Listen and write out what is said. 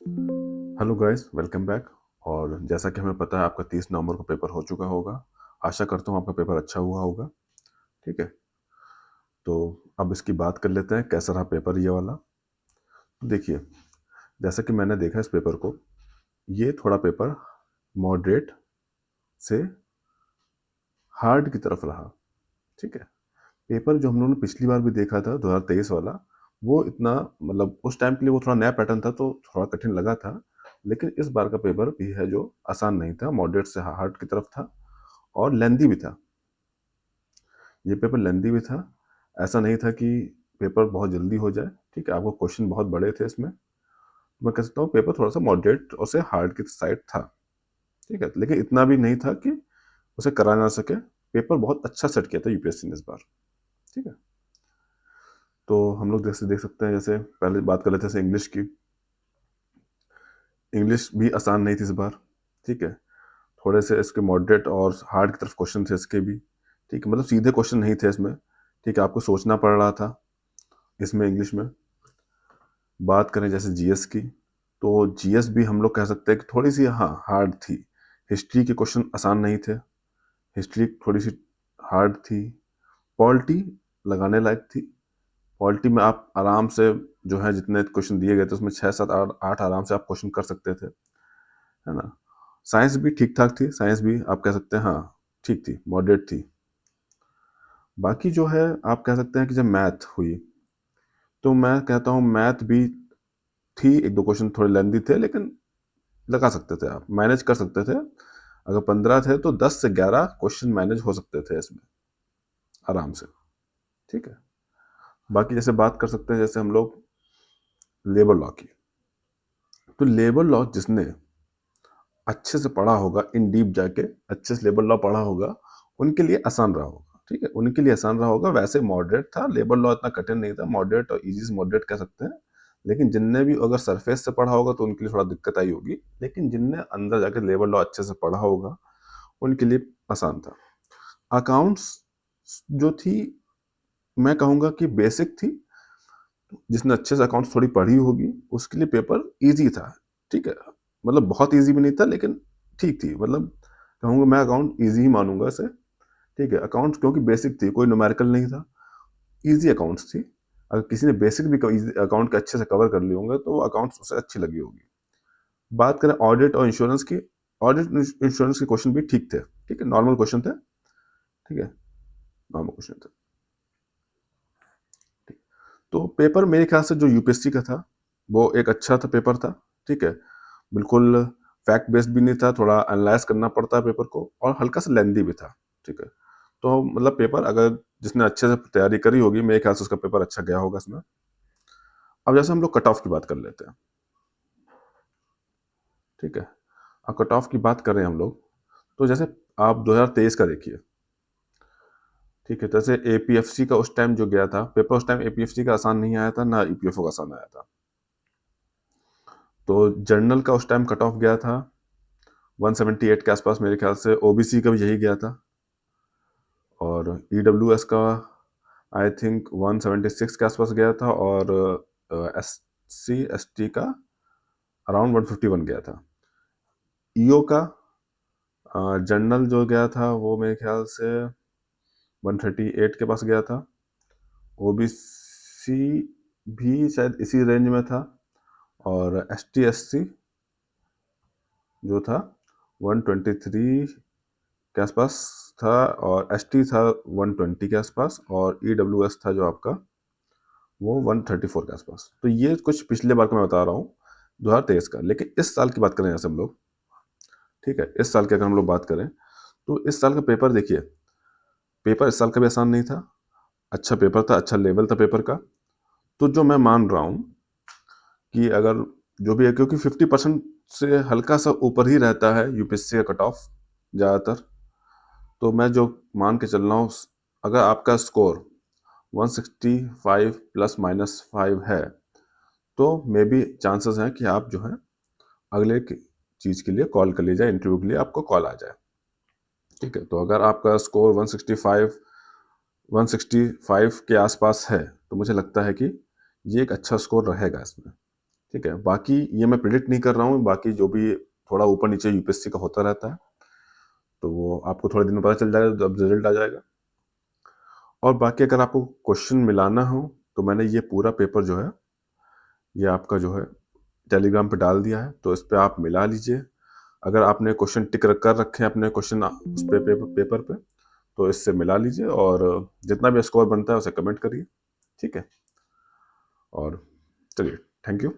Hello guys, welcome back. और जैसा कि हमें पता है आपका 30 नवंबर को पेपर हो चुका होगा। आशा करता हूँ आपका पेपर अच्छा हुआ होगा। ठीक है, तो अब इसकी बात कर लेते हैं कैसा रहा पेपर ये वाला। तो देखिए, जैसा कि मैंने देखा इस पेपर को, ये थोड़ा पेपर मॉडरेट से हार्ड की तरफ रहा। ठीक है, पेपर जो हम लोगों ने पिछली बार भी देखा था 2023 वाला, वो इतना मतलब उस टाइम के लिए वो थोड़ा नया पैटर्न था तो थोड़ा कठिन लगा था। लेकिन इस बार का पेपर भी है जो आसान नहीं था, मॉडरेट से हार्ड की तरफ था और लेंदी भी था। ये पेपर लेंदी भी था, ऐसा नहीं था कि पेपर बहुत जल्दी हो जाए। ठीक है, आपको क्वेश्चन बहुत बड़े थे इसमें। मैं कह सकता हूँ पेपर थोड़ा सा मॉडरेट और से हार्ड की साइड था। ठीक है, लेकिन इतना भी नहीं था कि उसे करा ना सके। पेपर बहुत अच्छा सेट किया था यूपीएससी ने इस बार। ठीक है, तो हम लोग जैसे देख सकते हैं, जैसे पहले बात कर लेते हैं इंग्लिश की। इंग्लिश भी आसान नहीं थी इस बार। ठीक है, थोड़े से इसके मॉडरेट और हार्ड की तरफ क्वेश्चन थे इसके भी। ठीक है, मतलब सीधे क्वेश्चन नहीं थे इसमें। ठीक है, आपको सोचना पड़ रहा था इसमें इंग्लिश में। बात करें जैसे जीएस की, तो जीएस भी हम लोग कह सकते हैं कि थोड़ी सी हाँ हार्ड थी। हिस्ट्री के क्वेश्चन आसान नहीं थे, हिस्ट्री थोड़ी सी हार्ड थी। पॉलिटी लगाने लायक थी। पॉलिटी में आप आराम से जो है जितने क्वेश्चन दिए गए थे उसमें 6 7 8 आराम से आप क्वेश्चन कर सकते थे, है ना। साइंस भी ठीक ठाक थी, साइंस भी आप कह सकते हैं हाँ ठीक थी, मॉडरेट थी। बाकी जो है आप कह सकते हैं कि जब मैथ हुई, तो मैं कहता हूँ मैथ भी थी। एक दो क्वेश्चन थोड़े लेंदी थे, लेकिन लगा सकते थे, आप मैनेज कर सकते थे। अगर 15 थे तो 10 से 11 क्वेश्चन मैनेज हो सकते थे इसमें आराम से। ठीक है, बाकी जैसे बात कर सकते हैं जैसे हम लोग लेबर लॉ की। तो लेबर लॉ जिसने अच्छे से पढ़ा होगा, इन डीप जाके अच्छे से लेबर लॉ पढ़ा होगा, उनके लिए आसान रहा होगा। ठीक है, उनके लिए आसान रहा होगा। वैसे मॉडरेट था लेबर लॉ, इतना कठिन नहीं था। मॉडरेट और इजी से मॉडरेट कह सकते हैं। लेकिन जिनने भी अगर सरफेस से पढ़ा होगा तो उनके लिए थोड़ा दिक्कत आई होगी। लेकिन जिनने अंदर जाके लेबर लॉ अच्छे से पढ़ा होगा उनके लिए आसान था। अकाउंट्स जो थी, मैं कहूँगा कि बेसिक थी। जिसने अच्छे से अकाउंट्स थोड़ी पढ़ी होगी उसके लिए पेपर इजी था। ठीक है, मतलब बहुत इजी भी नहीं था, लेकिन ठीक थी। मतलब कहूँगा मैं अकाउंट इजी ही मानूंगा इसे। ठीक है, अकाउंट्स क्योंकि बेसिक थी, कोई न्यूमेरिकल नहीं था, इजी अकाउंट्स थी। अगर किसी ने बेसिक भी अकाउंट के अच्छे से कवर कर लिए होंगे तो अकाउंट्स उसे अच्छी लगी होगी। बात करें ऑडिट और इंश्योरेंस की, ऑडिट इंश्योरेंस के क्वेश्चन भी ठीक थे। ठीक है, नॉर्मल क्वेश्चन थे। ठीक है, नॉर्मल क्वेश्चन थे। तो पेपर मेरे ख्याल से जो यूपीएससी का था वो एक अच्छा था पेपर था। ठीक है, बिल्कुल फैक्ट बेस्ड भी नहीं था, थोड़ा एनालाइज करना पड़ता है पेपर को, और हल्का सा लेंदी भी था। ठीक है, तो मतलब पेपर अगर जिसने अच्छे से तैयारी करी होगी मेरे ख्याल से उसका पेपर अच्छा गया होगा इसमें। अब जैसे हम लोग कट ऑफ की बात कर लेते हैं। ठीक है, अब कट ऑफ की बात करें हम लोग, तो जैसे आप 2023 का देखिए। ठीक है, तो जैसे एपीएफसी का उस टाइम जो गया था पेपर, उस टाइम एपीएफसी का आसान नहीं आया था ना ईपीएफओ का आसान आया था। तो जर्नल का उस टाइम कट ऑफ गया था 178 के आसपास, मेरे ख्याल से ओबीसी का भी यही गया था। और ईडब्ल्यूएस का आई थिंक 176 के आसपास गया था, और एस सी एस टी का अराउंड 151 गया था। ईओ का जर्नल जो गया था वो मेरे ख्याल से 138 के पास गया था। ओबीसी भी शायद इसी रेंज में था। और एस टी एस सी जो था 123 के आसपास था, और एस टी था 120 के आसपास, और ईडब्ल्यू एस था जो आपका वो 134 के आसपास। तो ये कुछ पिछले बार का मैं बता रहा हूँ 2023 का। लेकिन इस साल की बात करें जैसे हम लोग, ठीक है, इस साल की अगर हम लोग बात करें तो इस साल का पेपर देखिए, पेपर इस साल का भी आसान नहीं था। अच्छा पेपर था, अच्छा लेवल था पेपर का। तो जो मैं मान रहा हूँ कि अगर जो भी है, क्योंकि 50% से हल्का सा ऊपर ही रहता है यूपीएससी का कट ऑफ ज़्यादातर। तो मैं जो मान के चल रहा हूँ, अगर आपका स्कोर 165 प्लस माइनस 5 है तो मे बी चांसेस हैं कि आप जो है अगले चीज़ के लिए कॉल कर ली जाए, इंटरव्यू के लिए आपको कॉल आ जाए। ठीक है, तो अगर आपका स्कोर 165 के आसपास है तो मुझे लगता है कि ये एक अच्छा स्कोर रहेगा इसमें। ठीक है, बाकी ये मैं प्रिडिक्ट नहीं कर रहा हूँ, बाकी जो भी थोड़ा ऊपर नीचे यूपीएससी का होता रहता है, तो वो आपको थोड़े दिन में पता चल जाएगा जब रिजल्ट आ जाएगा। और बाकी अगर आपको क्वेश्चन मिलाना हो तो मैंने ये पूरा पेपर जो है ये आपका जो है टेलीग्राम पे डाल दिया है, तो इस पे आप मिला लीजिए। अगर आपने क्वेश्चन टिक कर रखे हैं अपने क्वेश्चन उस पे पेपर पे, तो इससे मिला लीजिए और जितना भी स्कोर बनता है उसे कमेंट करिए। ठीक है, और चलिए, थैंक यू।